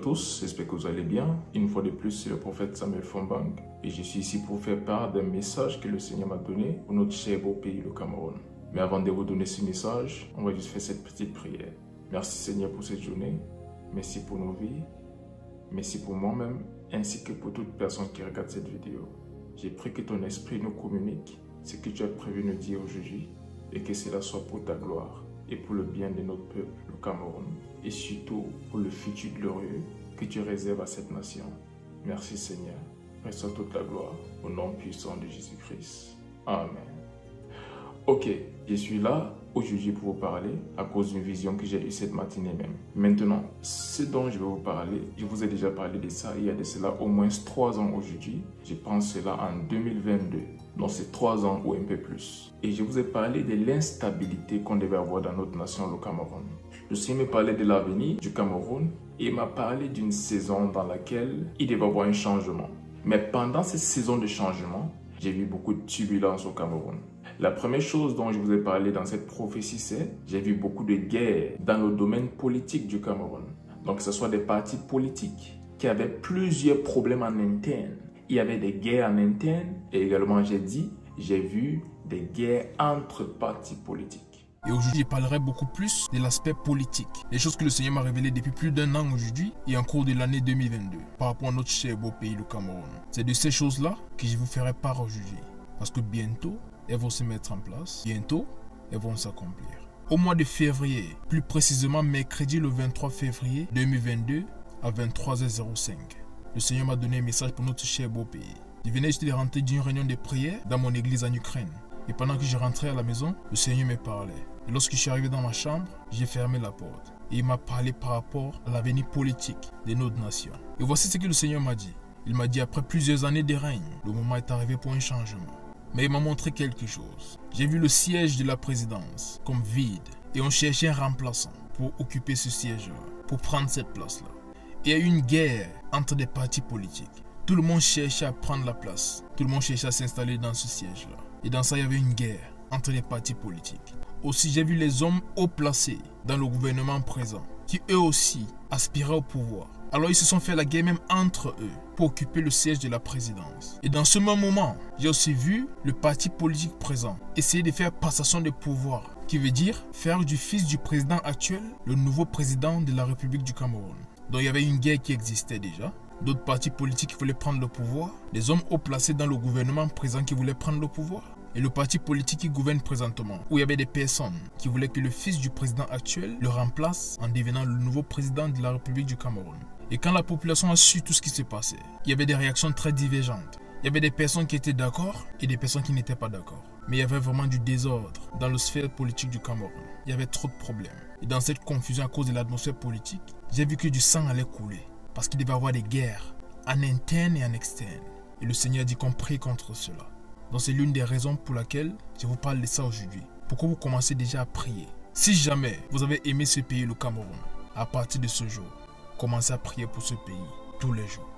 tous, j'espère que vous allez bien. Une fois de plus, c'est le prophète Samuel Fombang et je suis ici pour faire part d'un message que le Seigneur m'a donné pour notre cher beau pays, le Cameroun. Mais avant de vous donner ce message, on va juste faire cette petite prière. Merci Seigneur pour cette journée, merci pour nos vies, merci pour moi-même, ainsi que pour toute personne qui regarde cette vidéo. J'ai pris que ton esprit nous communique ce que tu as prévu nous dire aujourd'hui et que cela soit pour ta gloire et pour le bien de notre peuple, le Cameroun, et surtout pour le futur glorieux que tu réserves à cette nation. Merci Seigneur, reçois toute la gloire au nom puissant de Jésus-Christ. Amen. Ok, je suis là aujourd'hui pour vous parler à cause d'une vision que j'ai eue cette matinée même. Maintenant, ce dont je vais vous parler, je vous ai déjà parlé de ça il y a de cela au moins 3 ans aujourd'hui. Je pense cela en 2022. Donc c'est 3 ans ou un peu plus. Et je vous ai parlé de l'instabilité qu'on devait avoir dans notre nation, le Cameroun. Je suis me parler de l'avenir du Cameroun et il m'a parlé d'une saison dans laquelle il devait avoir un changement. Mais pendant cette saison de changement, j'ai vu beaucoup de turbulences au Cameroun. La première chose dont je vous ai parlé dans cette prophétie, c'est j'ai vu beaucoup de guerres dans le domaine politique du Cameroun. Donc que ce soit des partis politiques qui avaient plusieurs problèmes en interne. Il y avait des guerres en interne et également j'ai vu des guerres entre partis politiques. Et aujourd'hui, je parlerai beaucoup plus de l'aspect politique. Les choses que le Seigneur m'a révélées depuis plus d'1 an aujourd'hui et en cours de l'année 2022 par rapport à notre cher beau pays, le Cameroun. C'est de ces choses-là que je vous ferai part aujourd'hui. Parce que bientôt, elles vont se mettre en place. Bientôt, elles vont s'accomplir. Au mois de février, plus précisément mercredi le 23 février 2022 à 23h05, le Seigneur m'a donné un message pour notre cher beau pays. Je venais juste de rentrer d'une réunion de prière dans mon église en Ukraine. Et pendant que je rentrais à la maison, le Seigneur me parlait. Et lorsque je suis arrivé dans ma chambre, j'ai fermé la porte. Et il m'a parlé par rapport à l'avenir politique de notre nation. Et voici ce que le Seigneur m'a dit. Il m'a dit après plusieurs années de règne, le moment est arrivé pour un changement. Mais il m'a montré quelque chose. J'ai vu le siège de la présidence comme vide. Et on cherchait un remplaçant pour occuper ce siège-là, pour prendre cette place-là. Et il y a eu une guerre entre des partis politiques. Tout le monde cherchait à prendre la place. Tout le monde cherchait à s'installer dans ce siège-là. Et dans ça, il y avait une guerre entre les partis politiques. Aussi, j'ai vu les hommes haut placés dans le gouvernement présent, qui eux aussi aspiraient au pouvoir. Alors, ils se sont fait la guerre même entre eux pour occuper le siège de la présidence. Et dans ce même moment, j'ai aussi vu le parti politique présent essayer de faire passation de pouvoir, qui veut dire faire du fils du président actuel le nouveau président de la République du Cameroun. Donc, il y avait une guerre qui existait déjà. D'autres partis politiques qui voulaient prendre le pouvoir, des hommes haut placés dans le gouvernement présent qui voulaient prendre le pouvoir, et le parti politique qui gouverne présentement, où il y avait des personnes qui voulaient que le fils du président actuel le remplace en devenant le nouveau président de la République du Cameroun. Et quand la population a su tout ce qui se passait, il y avait des réactions très divergentes. Il y avait des personnes qui étaient d'accord et des personnes qui n'étaient pas d'accord. Mais il y avait vraiment du désordre dans la sphère politique du Cameroun. Il y avait trop de problèmes. Et dans cette confusion à cause de l'atmosphère politique, j'ai vu que du sang allait couler. Parce qu'il devait y avoir des guerres en interne et en externe. Et le Seigneur a dit qu'on prie contre cela. Donc c'est l'une des raisons pour laquelle je vous parle de ça aujourd'hui. Pourquoi vous commencez déjà à prier. Si jamais vous avez aimé ce pays, le Cameroun, à partir de ce jour, commencez à prier pour ce pays tous les jours.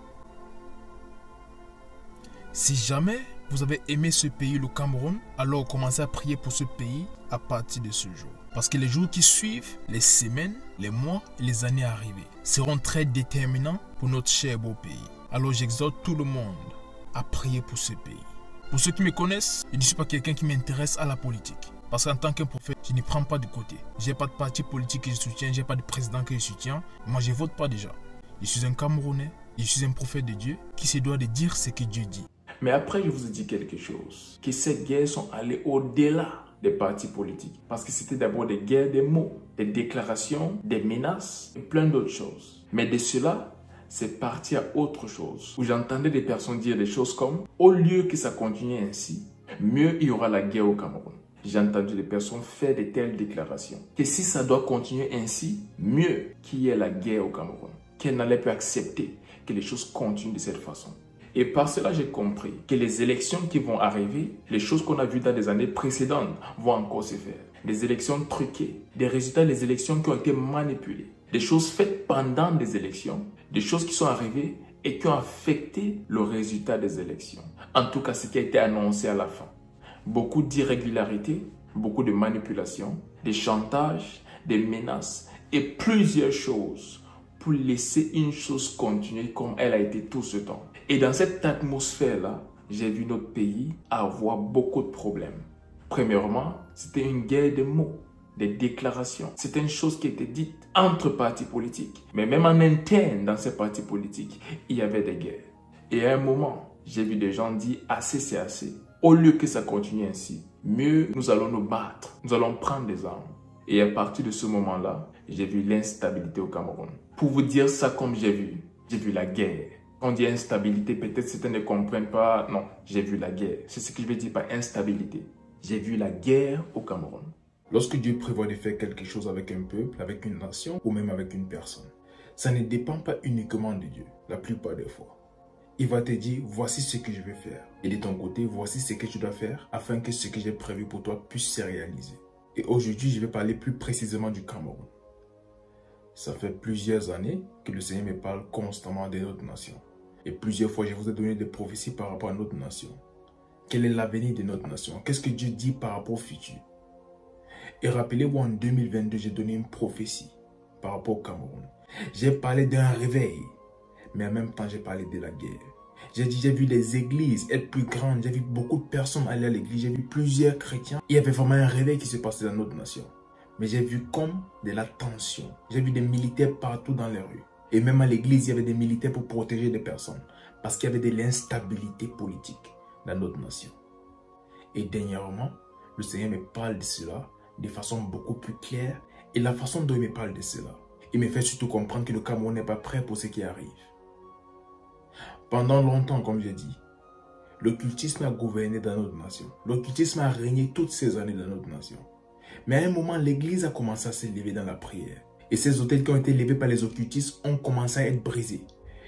Si jamais vous avez aimé ce pays, le Cameroun, alors commencez à prier pour ce pays à partir de ce jour. Parce que les jours qui suivent, les semaines, les mois et les années à arriver seront très déterminants pour notre cher beau pays. Alors j'exhorte tout le monde à prier pour ce pays. Pour ceux qui me connaissent, je ne suis pas quelqu'un qui m'intéresse à la politique. Parce qu'en tant qu'un prophète, je ne prends pas de côté. Je n'ai pas de parti politique que je soutiens, je n'ai pas de président que je soutiens. Moi, je ne vote pas déjà. Je suis un Camerounais, je suis un prophète de Dieu qui se doit de dire ce que Dieu dit. Mais après, je vous ai dit quelque chose, que ces guerres sont allées au-delà des partis politiques. Parce que c'était d'abord des guerres des mots, des déclarations, des menaces et plein d'autres choses. Mais de cela, c'est parti à autre chose. Où j'entendais des personnes dire des choses comme « Au lieu que ça continue ainsi, mieux il y aura la guerre au Cameroun ». J'ai entendu des personnes faire de telles déclarations. Que si ça doit continuer ainsi, mieux qu'il y ait la guerre au Cameroun. Qu'elle n'allait pas accepter que les choses continuent de cette façon. Et par cela, j'ai compris que les élections qui vont arriver, les choses qu'on a vues dans les années précédentes vont encore se faire. Des élections truquées, des résultats des élections qui ont été manipulés, des choses faites pendant des élections, des choses qui sont arrivées et qui ont affecté le résultat des élections. En tout cas, ce qui a été annoncé à la fin. Beaucoup d'irrégularités, beaucoup de manipulations, des chantages, des menaces et plusieurs choses pour laisser une chose continuer comme elle a été tout ce temps. Et dans cette atmosphère-là, j'ai vu notre pays avoir beaucoup de problèmes. Premièrement, c'était une guerre de mots, des déclarations. C'était une chose qui était dite entre partis politiques. Mais même en interne dans ces partis politiques, il y avait des guerres. Et à un moment, j'ai vu des gens dire assez c'est assez. Au lieu que ça continue ainsi, mieux nous allons nous battre, nous allons prendre des armes. Et à partir de ce moment-là, j'ai vu l'instabilité au Cameroun. Pour vous dire ça comme j'ai vu la guerre. Quand on dit instabilité, peut-être certains ne comprennent pas. Non, j'ai vu la guerre. C'est ce que je veux dire par instabilité. J'ai vu la guerre au Cameroun. Lorsque Dieu prévoit de faire quelque chose avec un peuple, avec une nation ou même avec une personne, ça ne dépend pas uniquement de Dieu, la plupart des fois. Il va te dire, voici ce que je vais faire. Et de ton côté, voici ce que tu dois faire afin que ce que j'ai prévu pour toi puisse se réaliser. Et aujourd'hui, je vais parler plus précisément du Cameroun. Ça fait plusieurs années que le Seigneur me parle constamment de notre nation. Et plusieurs fois, je vous ai donné des prophéties par rapport à notre nation. Quel est l'avenir de notre nation? Qu'est-ce que Dieu dit par rapport au futur? Et rappelez-vous, en 2022, j'ai donné une prophétie par rapport au Cameroun. J'ai parlé d'un réveil, mais en même temps, j'ai parlé de la guerre. J'ai dit, j'ai vu les églises être plus grandes, j'ai vu beaucoup de personnes aller à l'église, j'ai vu plusieurs chrétiens. Il y avait vraiment un réveil qui se passait dans notre nation. Mais j'ai vu comme de la tension. J'ai vu des militaires partout dans les rues. Et même à l'église, il y avait des militaires pour protéger des personnes. Parce qu'il y avait de l'instabilité politique dans notre nation. Et dernièrement, le Seigneur me parle de cela de façon beaucoup plus claire. Et la façon dont il me parle de cela, il me fait surtout comprendre que le Cameroun n'est pas prêt pour ce qui arrive. Pendant longtemps, comme j'ai dit, l'occultisme a gouverné dans notre nation. L'occultisme a régné toutes ces années dans notre nation. Mais à un moment, l'église a commencé à s'élever dans la prière. Et ces autels qui ont été levés par les occultistes ont commencé à être brisés.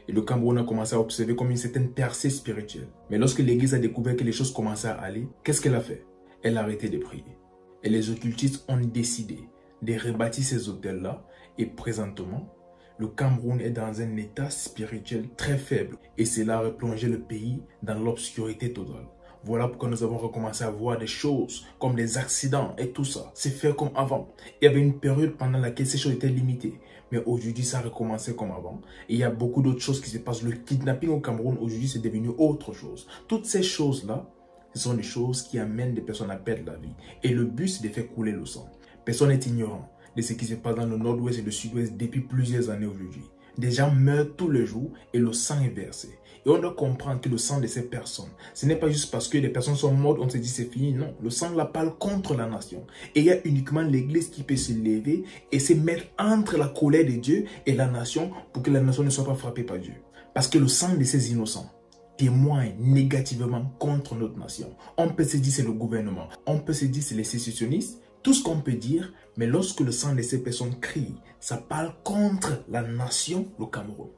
Et le Cameroun a commencé à observer comme une certaine percée spirituelle. Mais lorsque l'église a découvert que les choses commençaient à aller, qu'est-ce qu'elle a fait? Elle a arrêté de prier. Et les occultistes ont décidé de rebâtir ces autels-là. Et présentement, le Cameroun est dans un état spirituel très faible. Et cela a replongé le pays dans l'obscurité totale. Voilà pourquoi nous avons recommencé à voir des choses comme des accidents et tout ça. C'est fait comme avant. Il y avait une période pendant laquelle ces choses étaient limitées. Mais aujourd'hui, ça a recommencé comme avant. Et il y a beaucoup d'autres choses qui se passent. Le kidnapping au Cameroun, aujourd'hui, c'est devenu autre chose. Toutes ces choses-là, ce sont des choses qui amènent des personnes à perdre la vie. Et le but, c'est de faire couler le sang. Personne n'est ignorant de ce qui se passe dans le nord-ouest et le sud-ouest depuis plusieurs années aujourd'hui. Des gens meurent tous les jours et le sang est versé. Et on doit comprendre que le sang de ces personnes, ce n'est pas juste parce que les personnes sont mortes, on se dit c'est fini. Non, le sang la parle contre la nation. Et il y a uniquement l'église qui peut se lever et se mettre entre la colère de Dieu et la nation pour que la nation ne soit pas frappée par Dieu. Parce que le sang de ces innocents témoigne négativement contre notre nation. On peut se dire c'est le gouvernement, on peut se dire c'est les sécessionnistes, tout ce qu'on peut dire, mais lorsque le sang de ces personnes crie, ça parle contre la nation, le Cameroun.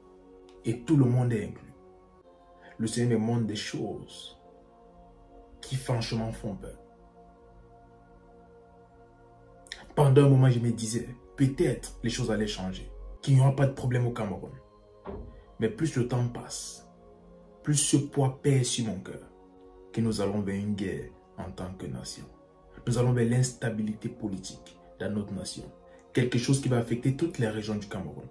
Et tout le monde est inclus. Le Seigneur me montre des choses qui franchement font peur. Pendant un moment, je me disais, peut-être les choses allaient changer, qu'il n'y aura pas de problème au Cameroun. Mais plus le temps passe, plus ce poids pèse sur mon cœur, que nous allons vers une guerre en tant que nation. Nous allons vers l'instabilité politique dans notre nation. Quelque chose qui va affecter toutes les régions du Cameroun.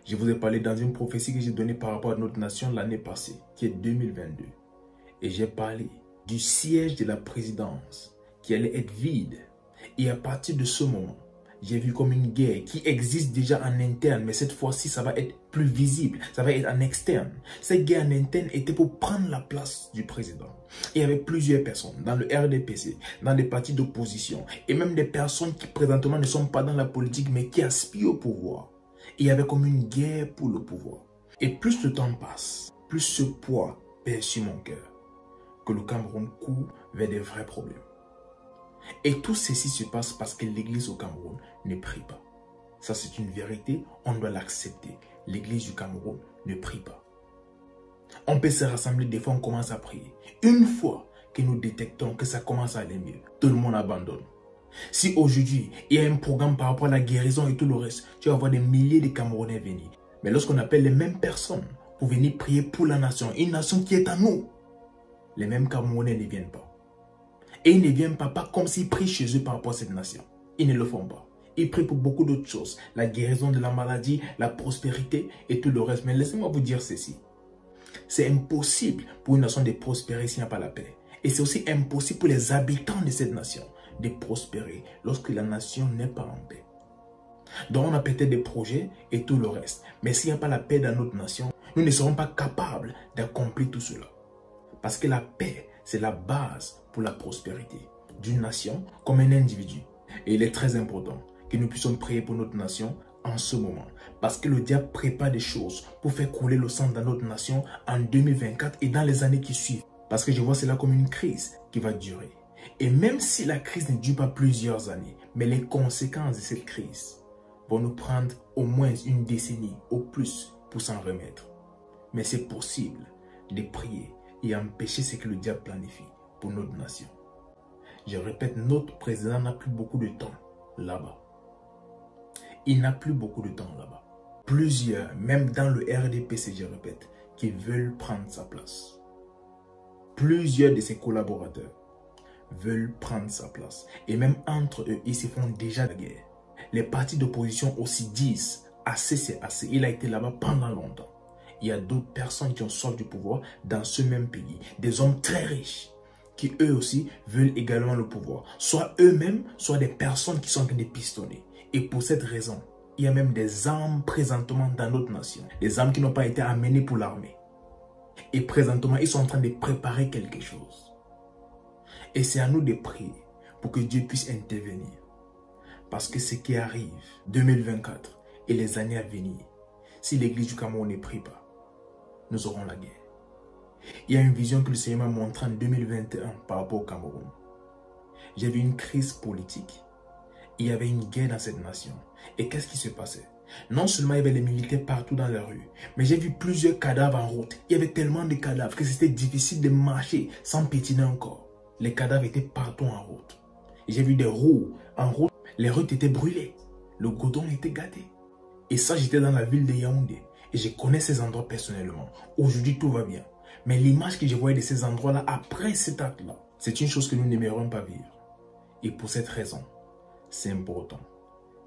Je vous ai parlé dans une prophétie que j'ai donnée par rapport à notre nation l'année passée, qui est 2022. Et j'ai parlé du siège de la présidence qui allait être vide. Et à partir de ce moment, j'ai vu comme une guerre qui existe déjà en interne, mais cette fois-ci, ça va être plus visible, ça va être en externe. Cette guerre en interne était pour prendre la place du président. Et il y avait plusieurs personnes dans le RDPC, dans des partis d'opposition, et même des personnes qui présentement ne sont pas dans la politique, mais qui aspirent au pouvoir. Et il y avait comme une guerre pour le pouvoir. Et plus le temps passe, plus ce poids pèse sur mon cœur, que le Cameroun court vers des vrais problèmes. Et tout ceci se passe parce que l'église au Cameroun ne prie pas. Ça, c'est une vérité, on doit l'accepter. L'église du Cameroun ne prie pas. On peut se rassembler, des fois on commence à prier. Une fois que nous détectons que ça commence à aller mieux, tout le monde abandonne. Si aujourd'hui, il y a un programme par rapport à la guérison et tout le reste, tu vas voir des milliers de Camerounais venir. Mais lorsqu'on appelle les mêmes personnes pour venir prier pour la nation, une nation qui est à nous, les mêmes Camerounais ne viennent pas. Et ils ne viennent pas comme s'ils prient chez eux par rapport à cette nation. Ils ne le font pas. il prie pour beaucoup d'autres choses. La guérison de la maladie, la prospérité et tout le reste. Mais laissez-moi vous dire ceci. C'est impossible pour une nation de prospérer s'il n'y a pas la paix. Et c'est aussi impossible pour les habitants de cette nation de prospérer lorsque la nation n'est pas en paix. Donc on a peut-être des projets et tout le reste. Mais s'il n'y a pas la paix dans notre nation, nous ne serons pas capables d'accomplir tout cela. Parce que la paix, c'est la base pour la prospérité d'une nation comme un individu. Et il est très important que nous puissions prier pour notre nation en ce moment. Parce que le diable prépare des choses pour faire couler le sang dans notre nation en 2024 et dans les années qui suivent. Parce que je vois cela comme une crise qui va durer. Et même si la crise ne dure pas plusieurs années, mais les conséquences de cette crise vont nous prendre au moins une décennie au plus pour s'en remettre. Mais c'est possible de prier et empêcher ce que le diable planifie pour notre nation. Je répète, notre président n'a plus beaucoup de temps là-bas. Il n'a plus beaucoup de temps là-bas. Plusieurs, même dans le RDPC, je répète, qui veulent prendre sa place. Plusieurs de ses collaborateurs veulent prendre sa place. Et même entre eux, ils se font déjà la guerre. Les partis d'opposition aussi disent assez c'est assez. Il a été là-bas pendant longtemps. Il y a d'autres personnes qui ont soif du pouvoir dans ce même pays. Des hommes très riches qui eux aussi veulent également le pouvoir. Soit eux-mêmes, soit des personnes qui sont en train de pistonner. Et pour cette raison, il y a même des armes présentement dans notre nation. Des armes qui n'ont pas été amenées pour l'armée. Et présentement, ils sont en train de préparer quelque chose. Et c'est à nous de prier pour que Dieu puisse intervenir. Parce que ce qui arrive, 2024 et les années à venir, si l'église du Cameroun ne prie pas, nous aurons la guerre. Il y a une vision que le Seigneur m'a montrée en 2021 par rapport au Cameroun. J'ai vu une crise politique. Il y avait une guerre dans cette nation. Et qu'est-ce qui se passait? Non seulement il y avait les militaires partout dans la rue, mais j'ai vu plusieurs cadavres en route. Il y avait tellement de cadavres que c'était difficile de marcher sans pétiner encore. Les cadavres étaient partout en route. J'ai vu des roues en route. Les routes étaient brûlées. Le goudron était gâté. Et ça, j'étais dans la ville de Yaoundé. Et je connais ces endroits personnellement. Aujourd'hui, tout va bien. Mais l'image que je voyais de ces endroits-là, après cet acte-là, c'est une chose que nous n'aimerions pas vivre. Et pour cette raison, c'est important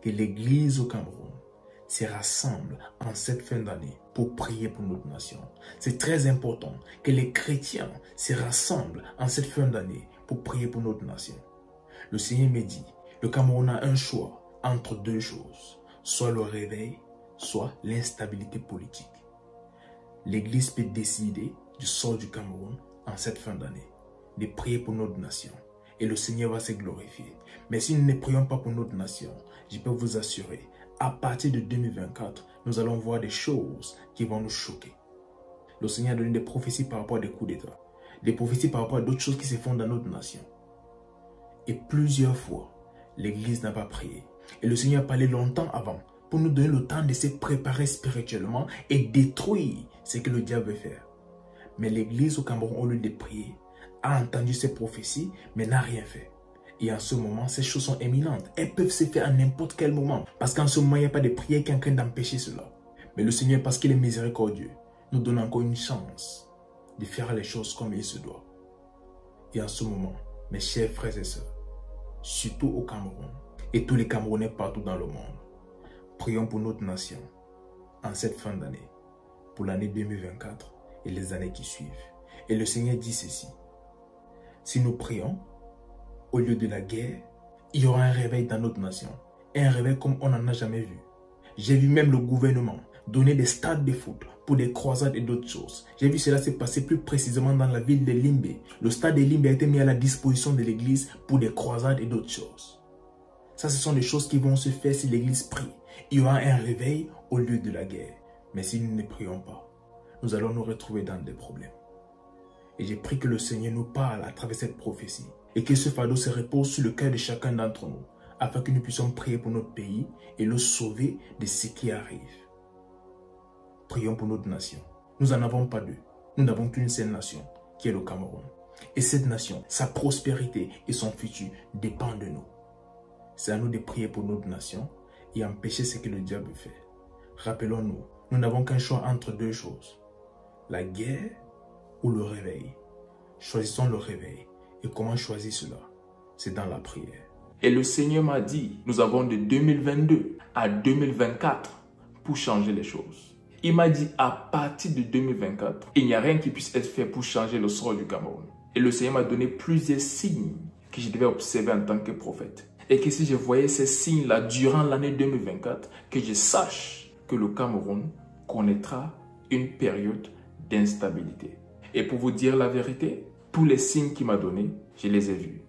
que l'Église au Cameroun se rassemble en cette fin d'année pour prier pour notre nation. C'est très important que les chrétiens se rassemblent en cette fin d'année pour prier pour notre nation. Le Seigneur me dit, le Cameroun a un choix entre deux choses, soit le réveil, soit l'instabilité politique. L'Église peut décider du sort du Cameroun en cette fin d'année, de prier pour notre nation. Et le Seigneur va se glorifier. Mais si nous ne prions pas pour notre nation, je peux vous assurer, à partir de 2024, nous allons voir des choses qui vont nous choquer. Le Seigneur a donné des prophéties par rapport à des coups d'État, des prophéties par rapport à d'autres choses qui se font dans notre nation. Et plusieurs fois, l'Église n'a pas prié. Et le Seigneur a parlé longtemps avant pour nous donner le temps de se préparer spirituellement et détruire ce que le diable veut faire. Mais l'Église au Cameroun, au lieu de prier, a entendu ces prophéties, mais n'a rien fait. Et en ce moment, ces choses sont éminentes. Elles peuvent se faire à n'importe quel moment. Parce qu'en ce moment, il n'y a pas de prière qui est en train d'empêcher cela. Mais le Seigneur, parce qu'il est miséricordieux, nous donne encore une chance de faire les choses comme il se doit. Et en ce moment, mes chers frères et sœurs, surtout au Cameroun, et tous les Camerounais partout dans le monde, prions pour notre nation en cette fin d'année, pour l'année 2024 et les années qui suivent. Et le Seigneur dit ceci: si nous prions, au lieu de la guerre, il y aura un réveil dans notre nation. Un réveil comme on n'en a jamais vu. J'ai vu même le gouvernement donner des stades de foot pour des croisades et d'autres choses. J'ai vu cela se passer plus précisément dans la ville de Limbe. Le stade de Limbe a été mis à la disposition de l'église pour des croisades et d'autres choses. Ça, ce sont des choses qui vont se faire si l'église prie. Il y aura un réveil au lieu de la guerre. Mais si nous ne prions pas, nous allons nous retrouver dans des problèmes. Et j'ai pris que le Seigneur nous parle à travers cette prophétie et que ce fardeau se repose sur le cœur de chacun d'entre nous afin que nous puissions prier pour notre pays et le sauver de ce qui arrive. Prions pour notre nation. Nous n'en avons pas deux. Nous n'avons qu'une seule nation qui est le Cameroun. Et cette nation, sa prospérité et son futur dépendent de nous. C'est à nous de prier pour notre nation et empêcher ce que le diable fait. Rappelons-nous, nous n'avons qu'un choix entre deux choses: la guerre ou le réveil. Choisissons le réveil. Et comment choisir cela? C'est dans la prière. Et le Seigneur m'a dit, nous avons de 2022 à 2024 pour changer les choses. Il m'a dit, à partir de 2024, il n'y a rien qui puisse être fait pour changer le sort du Cameroun. Et le Seigneur m'a donné plusieurs signes que je devais observer en tant que prophète. Et que si je voyais ces signes-là durant l'année 2024, que je sache que le Cameroun connaîtra une période d'instabilité. Et pour vous dire la vérité, tous les signes qu'il m'a donnés, je les ai vus.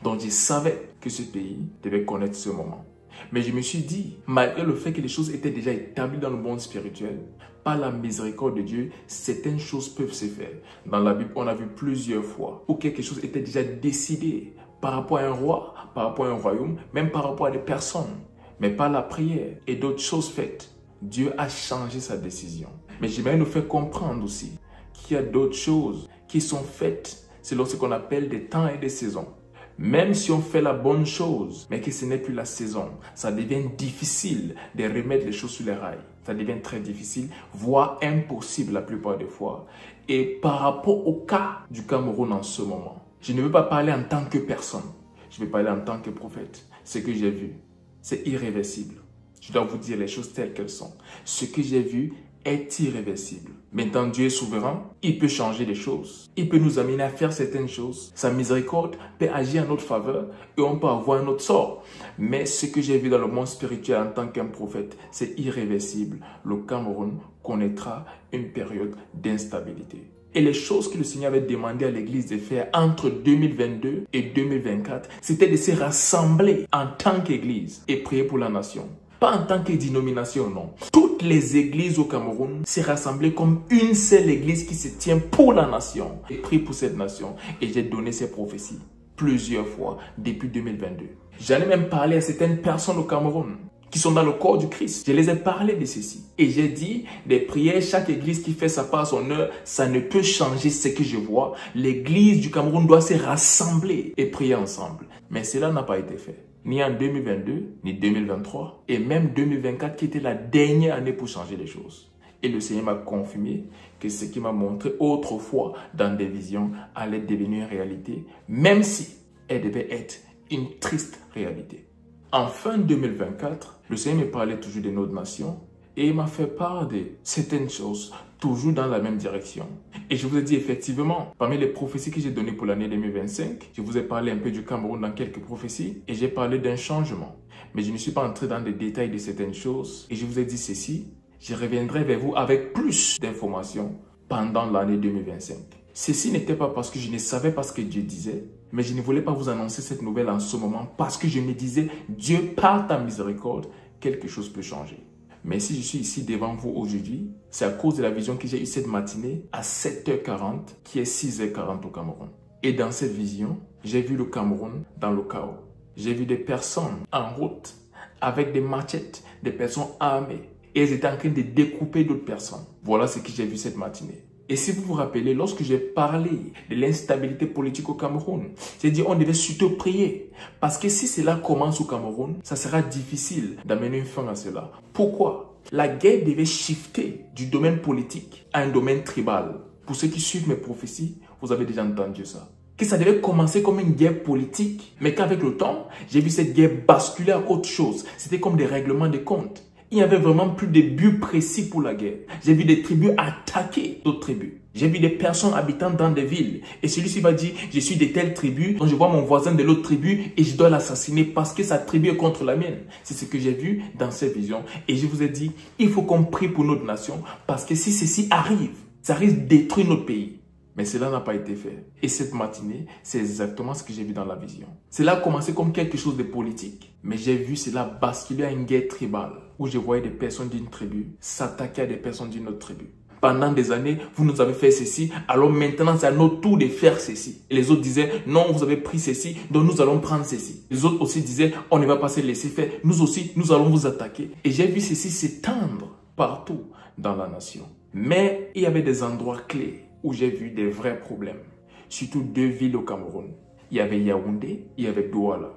Donc je savais que ce pays devait connaître ce moment. Mais je me suis dit, malgré le fait que les choses étaient déjà établies dans le monde spirituel, par la miséricorde de Dieu, certaines choses peuvent se faire. Dans la Bible, on a vu plusieurs fois où quelque chose était déjà décidé par rapport à un roi, par rapport à un royaume, même par rapport à des personnes. Mais par la prière et d'autres choses faites, Dieu a changé sa décision. Mais j'aimerais nous faire comprendre aussi qu'il y a d'autres choses qui sont faites selon ce qu'on appelle des temps et des saisons. Même si on fait la bonne chose, mais que ce n'est plus la saison, ça devient difficile de remettre les choses sur les rails. Ça devient très difficile, voire impossible la plupart des fois. Et par rapport au cas du Cameroun en ce moment, je ne veux pas parler en tant que personne. Je vais parler en tant que prophète. Ce que j'ai vu, c'est irréversible. Je dois vous dire les choses telles qu'elles sont. Ce que j'ai vu est irréversible. Maintenant, Dieu est souverain. Il peut changer les choses. Il peut nous amener à faire certaines choses. Sa miséricorde peut agir en notre faveur et on peut avoir un autre sort. Mais ce que j'ai vu dans le monde spirituel en tant qu'un prophète, c'est irréversible. Le Cameroun connaîtra une période d'instabilité. Et les choses que le Seigneur avait demandé à l'Église de faire entre 2022 et 2024, c'était de se rassembler en tant qu'Église et prier pour la nation. Pas en tant que dénomination, non. Toutes les églises au Cameroun se rassemblaient comme une seule église qui se tient pour la nation et prie pour cette nation. Et j'ai donné ces prophéties plusieurs fois depuis 2022. J'en ai même parlé à certaines personnes au Cameroun qui sont dans le corps du Christ. Je les ai parlé de ceci. Et j'ai dit, des prières, chaque église qui fait sa part à son heure, ça ne peut changer ce que je vois. L'église du Cameroun doit se rassembler et prier ensemble. Mais cela n'a pas été fait. Ni en 2022, ni 2023, et même 2024 qui était la dernière année pour changer les choses. Et le Seigneur m'a confirmé que ce qu'il m'a montré autrefois dans des visions allait devenir une réalité, même si elle devait être une triste réalité. En fin 2024, le Seigneur me parlait toujours de notre nation et il m'a fait part de certaines choses, toujours dans la même direction. Et je vous ai dit effectivement, parmi les prophéties que j'ai données pour l'année 2025, je vous ai parlé un peu du Cameroun dans quelques prophéties et j'ai parlé d'un changement. Mais je ne suis pas entré dans les détails de certaines choses et je vous ai dit ceci, je reviendrai vers vous avec plus d'informations pendant l'année 2025. Ceci n'était pas parce que je ne savais pas ce que Dieu disait, mais je ne voulais pas vous annoncer cette nouvelle en ce moment parce que je me disais, Dieu, par ta miséricorde, quelque chose peut changer. Mais si je suis ici devant vous aujourd'hui, c'est à cause de la vision que j'ai eue cette matinée à 7h40, qui est 6h40 au Cameroun. Et dans cette vision, j'ai vu le Cameroun dans le chaos. J'ai vu des personnes en route, avec des machettes, des personnes armées. Et elles étaient en train de découper d'autres personnes. Voilà ce que j'ai vu cette matinée. Et si vous vous rappelez, lorsque j'ai parlé de l'instabilité politique au Cameroun, j'ai dit on devait surtout prier. Parce que si cela commence au Cameroun, ça sera difficile d'amener une fin à cela. Pourquoi? La guerre devait shifter du domaine politique à un domaine tribal. Pour ceux qui suivent mes prophéties, vous avez déjà entendu ça. Que ça devait commencer comme une guerre politique, mais qu'avec le temps, j'ai vu cette guerre basculer à autre chose. C'était comme des règlements de comptes. Il n'y avait vraiment plus de but précis pour la guerre. J'ai vu des tribus attaquer d'autres tribus. J'ai vu des personnes habitant dans des villes. Et celui-ci va dire, je suis de telle tribu, donc je vois mon voisin de l'autre tribu et je dois l'assassiner parce que sa tribu est contre la mienne. C'est ce que j'ai vu dans cette vision. Et je vous ai dit, il faut qu'on prie pour notre nation parce que si ceci arrive, ça risque de détruire notre pays. Mais cela n'a pas été fait. Et cette matinée, c'est exactement ce que j'ai vu dans la vision. Cela a commencé comme quelque chose de politique. Mais j'ai vu cela basculer à une guerre tribale, où je voyais des personnes d'une tribu s'attaquer à des personnes d'une autre tribu. Pendant des années, vous nous avez fait ceci, alors maintenant c'est à notre tour de faire ceci. Et les autres disaient, non, vous avez pris ceci, donc nous allons prendre ceci. Les autres aussi disaient, on ne va pas se laisser faire, nous aussi, nous allons vous attaquer. Et j'ai vu ceci s'étendre partout dans la nation. Mais il y avait des endroits clés où j'ai vu des vrais problèmes. Surtout deux villes au Cameroun. Il y avait Yaoundé, il y avait Douala.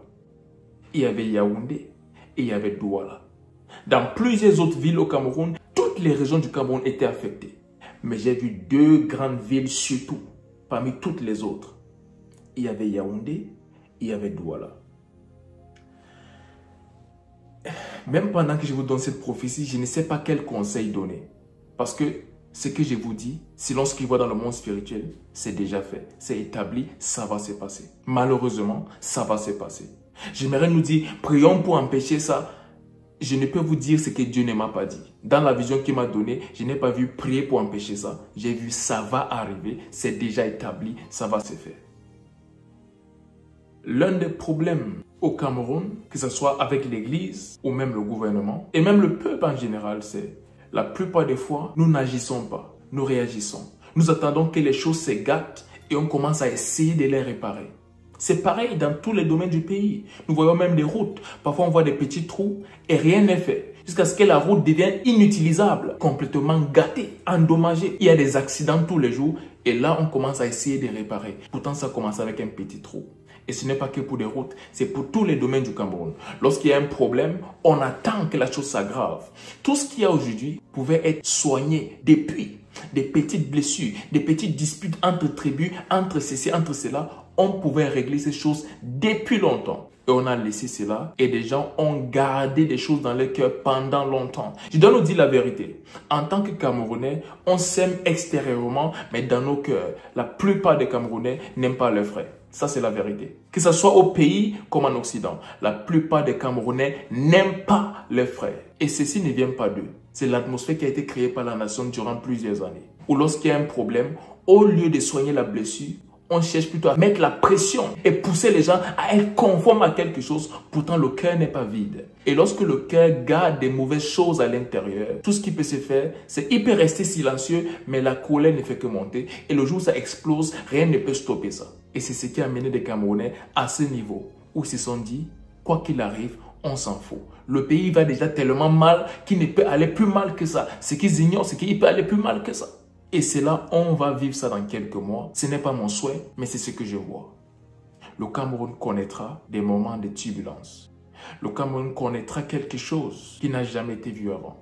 Il y avait Yaoundé et il y avait Douala. Dans plusieurs autres villes au Cameroun, toutes les régions du Cameroun étaient affectées. Mais j'ai vu deux grandes villes surtout, parmi toutes les autres. Il y avait Yaoundé, il y avait Douala. Même pendant que je vous donne cette prophétie, je ne sais pas quel conseil donner. Parce que ce que je vous dis, selon ce qu'il voit dans le monde spirituel, c'est déjà fait. C'est établi, ça va se passer. Malheureusement, ça va se passer. J'aimerais nous dire, prions pour empêcher ça. Je ne peux vous dire ce que Dieu ne m'a pas dit. Dans la vision qu'il m'a donnée, je n'ai pas vu prier pour empêcher ça. J'ai vu ça va arriver, c'est déjà établi, ça va se faire. L'un des problèmes au Cameroun, que ce soit avec l'Église ou même le gouvernement, et même le peuple en général, c'est la plupart des fois, nous n'agissons pas, nous réagissons. Nous attendons que les choses se gâtent et on commence à essayer de les réparer. C'est pareil dans tous les domaines du pays. Nous voyons même des routes. Parfois, on voit des petits trous et rien n'est fait. Jusqu'à ce que la route devienne inutilisable, complètement gâtée, endommagée. Il y a des accidents tous les jours et là, on commence à essayer de réparer. Pourtant, ça commence avec un petit trou. Et ce n'est pas que pour des routes, c'est pour tous les domaines du Cameroun. Lorsqu'il y a un problème, on attend que la chose s'aggrave. Tout ce qu'il y a aujourd'hui pouvait être soigné depuis. Des petites blessures, des petites disputes entre tribus, entre ceci, entre cela. On pouvait régler ces choses depuis longtemps. Et on a laissé cela et des gens ont gardé des choses dans leur cœur pendant longtemps. Je dois nous dire la vérité. En tant que Camerounais, on s'aime extérieurement, mais dans nos cœurs, la plupart des Camerounais n'aiment pas leurs frères. Ça, c'est la vérité. Que ce soit au pays comme en Occident, la plupart des Camerounais n'aiment pas leurs frères. Et ceci ne vient pas d'eux. C'est l'atmosphère qui a été créée par la nation durant plusieurs années. Ou lorsqu'il y a un problème, au lieu de soigner la blessure, on cherche plutôt à mettre la pression et pousser les gens à être conformes à quelque chose. Pourtant, le cœur n'est pas vide. Et lorsque le cœur garde des mauvaises choses à l'intérieur, tout ce qui peut se faire, c'est qu'il peut rester silencieux, mais la colère ne fait que monter. Et le jour où ça explose, rien ne peut stopper ça. Et c'est ce qui a amené des Camerounais à ce niveau où ils se sont dit, quoi qu'il arrive, on s'en fout. Le pays va déjà tellement mal qu'il ne peut aller plus mal que ça. Ce qu'ils ignorent, c'est qu'il peut aller plus mal que ça. Et c'est là, on va vivre ça dans quelques mois. Ce n'est pas mon souhait, mais c'est ce que je vois. Le Cameroun connaîtra des moments de turbulence. Le Cameroun connaîtra quelque chose qui n'a jamais été vu avant.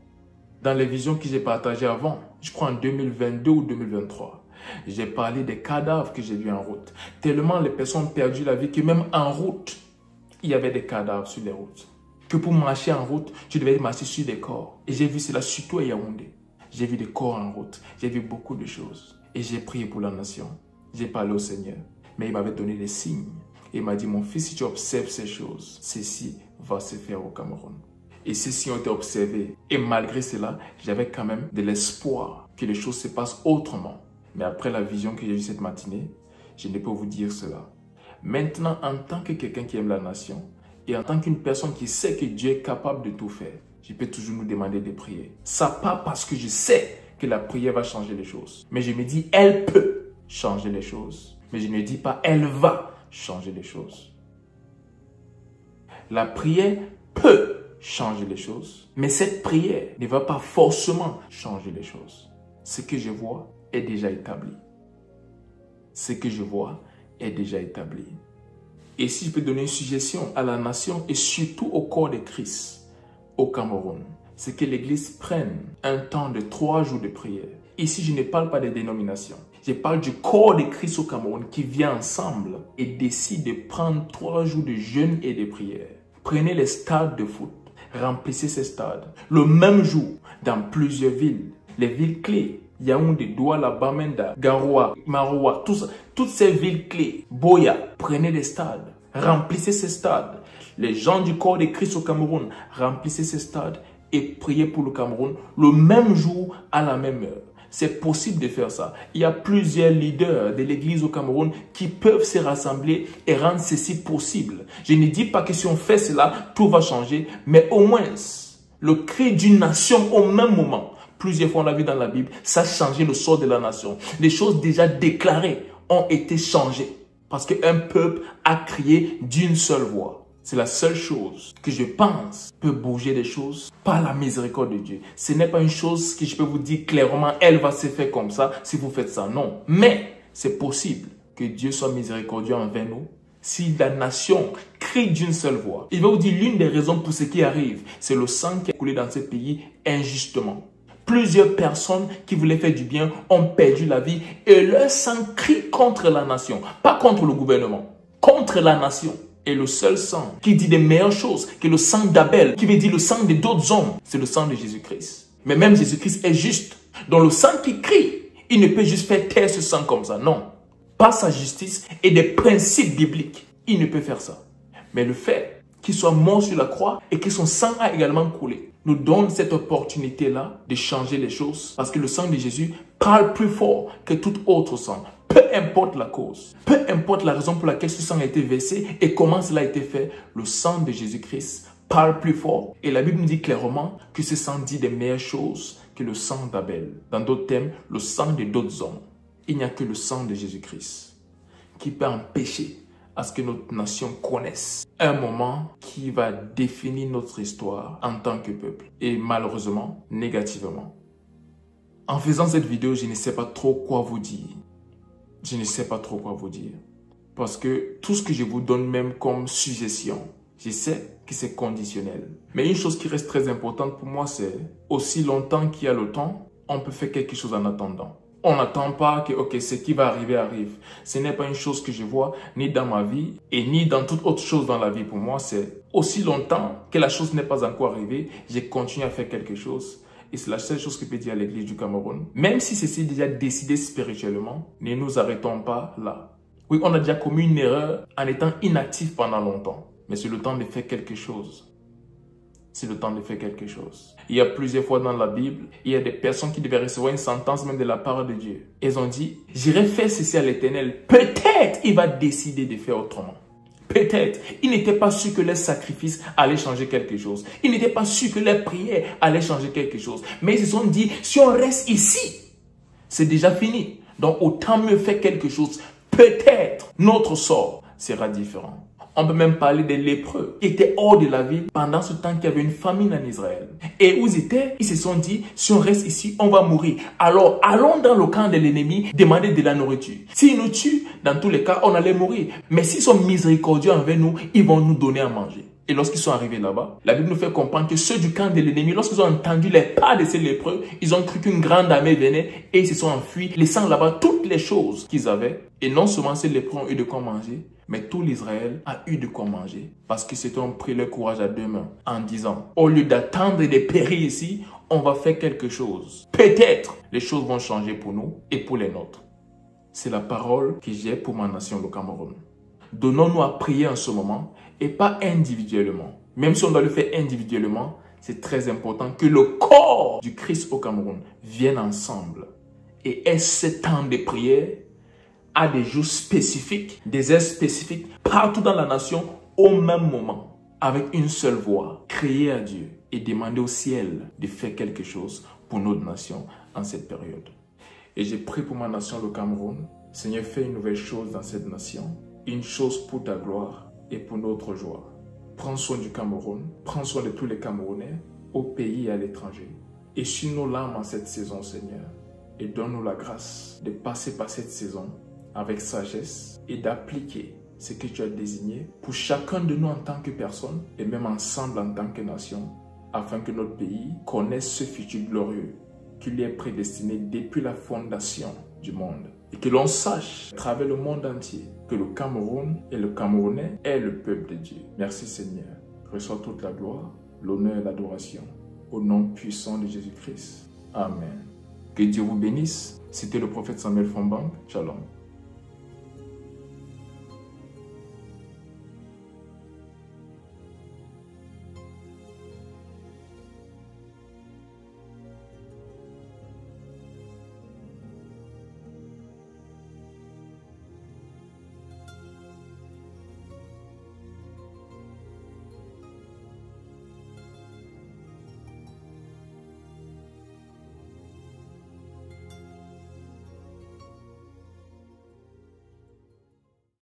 Dans les visions que j'ai partagées avant, je crois en 2022 ou 2023, j'ai parlé des cadavres que j'ai vus en route. Tellement les personnes ont perdu la vie que même en route, il y avait des cadavres sur les routes. Que pour marcher en route, tu devais marcher sur des corps. Et j'ai vu cela surtout à Yaoundé. J'ai vu des corps en route. J'ai vu beaucoup de choses. Et j'ai prié pour la nation. J'ai parlé au Seigneur. Mais il m'avait donné des signes. Et il m'a dit, mon fils, si tu observes ces choses, ceci va se faire au Cameroun. Et ces signes ont été observés. Et malgré cela, j'avais quand même de l'espoir que les choses se passent autrement. Mais après la vision que j'ai eue cette matinée, je ne peux vous dire cela. Maintenant, en tant que quelqu'un qui aime la nation, et en tant qu'une personne qui sait que Dieu est capable de tout faire, je peux toujours nous demander de prier. Ça pas parce que je sais que la prière va changer les choses. Mais je me dis, elle peut changer les choses. Mais je ne dis pas, elle va changer les choses. La prière peut changer les choses. Mais cette prière ne va pas forcément changer les choses. Ce que je vois est déjà établi. Ce que je vois est déjà établi. Et si je peux donner une suggestion à la nation et surtout au corps de Christ, au Cameroun, c'est que l'Église prenne un temps de 3 jours de prière. Ici, je ne parle pas des dénominations. Je parle du corps de Christ au Cameroun qui vient ensemble et décide de prendre 3 jours de jeûne et de prière. Prenez les stades de foot, remplissez ces stades. Le même jour, dans plusieurs villes, les villes clés, Yaoundé, Douala, Bamenda, Garoua, Maroua, toutes ces villes clés, Boya, prenez des stades, remplissez ces stades. Les gens du corps de Christ au Cameroun, remplissez ces stades et priez pour le Cameroun le même jour à la même heure. C'est possible de faire ça. Il y a plusieurs leaders de l'église au Cameroun qui peuvent se rassembler et rendre ceci possible. Je ne dis pas que si on fait cela, tout va changer, mais au moins le cri d'une nation au même moment. Plusieurs fois, on l'a vu dans la Bible, ça a changé le sort de la nation. Les choses déjà déclarées ont été changées parce qu'un peuple a crié d'une seule voix. C'est la seule chose que je pense peut bouger des choses par la miséricorde de Dieu. Ce n'est pas une chose que je peux vous dire clairement, elle va se faire comme ça si vous faites ça. Non. Mais c'est possible que Dieu soit miséricordieux envers nous si la nation crie d'une seule voix. Il va vous dire l'une des raisons pour ce qui arrive, c'est le sang qui a coulé dans ce pays injustement. Plusieurs personnes qui voulaient faire du bien ont perdu la vie et leur sang crie contre la nation. Pas contre le gouvernement, contre la nation. Et le seul sang qui dit des meilleures choses que le sang d'Abel, qui veut dire le sang de d'autres hommes, c'est le sang de Jésus-Christ. Mais même Jésus-Christ est juste. Dans le sang qui crie, il ne peut juste faire taire ce sang comme ça. Non. Par sa justice et des principes bibliques, il ne peut faire ça. Mais le fait qu'il soit mort sur la croix et que son sang a également coulé nous donne cette opportunité-là de changer les choses. Parce que le sang de Jésus parle plus fort que tout autre sang. Peu importe la cause, peu importe la raison pour laquelle ce sang a été versé et comment cela a été fait, le sang de Jésus-Christ parle plus fort. Et la Bible nous dit clairement que ce sang dit des meilleures choses que le sang d'Abel. Dans d'autres termes, le sang de d'autres hommes. Il n'y a que le sang de Jésus-Christ qui peut empêcher à ce que notre nation connaisse un moment qui va définir notre histoire en tant que peuple. Et malheureusement, négativement. En faisant cette vidéo, je ne sais pas trop quoi vous dire. Je ne sais pas trop quoi vous dire. Parce que tout ce que je vous donne même comme suggestion, je sais que c'est conditionnel. Mais une chose qui reste très importante pour moi, c'est aussi longtemps qu'il y a le temps, on peut faire quelque chose en attendant. On n'attend pas que ok, ce qui va arriver arrive. Ce n'est pas une chose que je vois ni dans ma vie et ni dans toute autre chose dans la vie. Pour moi, c'est aussi longtemps que la chose n'est pas encore arrivée, je continue à faire quelque chose. Et c'est la seule chose que peut dire l'Église du Cameroun. Même si c'est déjà décidé spirituellement, ne nous arrêtons pas là. Oui, on a déjà commis une erreur en étant inactif pendant longtemps. Mais c'est le temps de faire quelque chose. C'est le temps de faire quelque chose. Il y a plusieurs fois dans la Bible, il y a des personnes qui devaient recevoir une sentence même de la part de Dieu. Elles ont dit, j'irai faire ceci à l'Éternel. Peut-être il va décider de faire autrement. Peut-être. Ils n'étaient pas sûrs que leur sacrifice allait changer quelque chose. Ils n'étaient pas sûrs que leur prière allait changer quelque chose. Mais ils se sont dit, si on reste ici, c'est déjà fini. Donc autant mieux faire quelque chose. Peut-être notre sort sera différent. On peut même parler des lépreux qui étaient hors de la ville pendant ce temps qu'il y avait une famine en Israël. Et où ils étaient, ils se sont dit, si on reste ici, on va mourir. Alors, allons dans le camp de l'ennemi, demander de la nourriture. S'ils nous tuent, dans tous les cas, on allait mourir. Mais s'ils sont miséricordieux envers nous, ils vont nous donner à manger. Et lorsqu'ils sont arrivés là-bas, la Bible nous fait comprendre que ceux du camp de l'ennemi, lorsqu'ils ont entendu les pas de ces lépreux, ils ont cru qu'une grande armée venait et ils se sont enfuis, laissant là-bas toutes les choses qu'ils avaient. Et non seulement ces lépreux ont eu de quoi manger, mais tout l'Israël a eu de quoi manger. Parce que c'était ont pris leur courage à deux mains en disant, au lieu d'attendre et de périr ici, on va faire quelque chose. Peut-être les choses vont changer pour nous et pour les nôtres. C'est la parole que j'ai pour ma nation, le Cameroun. Donnons-nous à prier en ce moment et pas individuellement. Même si on doit le faire individuellement, c'est très important que le corps du Christ au Cameroun vienne ensemble et ait ce temps de prière à des jours spécifiques, des heures spécifiques, partout dans la nation, au même moment, avec une seule voix, crier à Dieu et demander au ciel de faire quelque chose pour notre nation en cette période. Et j'ai prié pour ma nation, le Cameroun. Seigneur, fais une nouvelle chose dans cette nation, une chose pour ta gloire et pour notre joie. Prends soin du Cameroun, prends soin de tous les Camerounais, au pays et à l'étranger. Essuie nos larmes en cette saison, Seigneur, et donne-nous la grâce de passer par cette saison avec sagesse et d'appliquer ce que tu as désigné pour chacun de nous en tant que personne et même ensemble en tant que nation, afin que notre pays connaisse ce futur glorieux qui lui est prédestiné depuis la fondation du monde. Et que l'on sache, à travers le monde entier, que le Cameroun et le Camerounais est le peuple de Dieu. Merci Seigneur. Reçois toute la gloire, l'honneur et l'adoration. Au nom puissant de Jésus-Christ. Amen. Que Dieu vous bénisse. C'était le prophète Samuel Fombang. Shalom.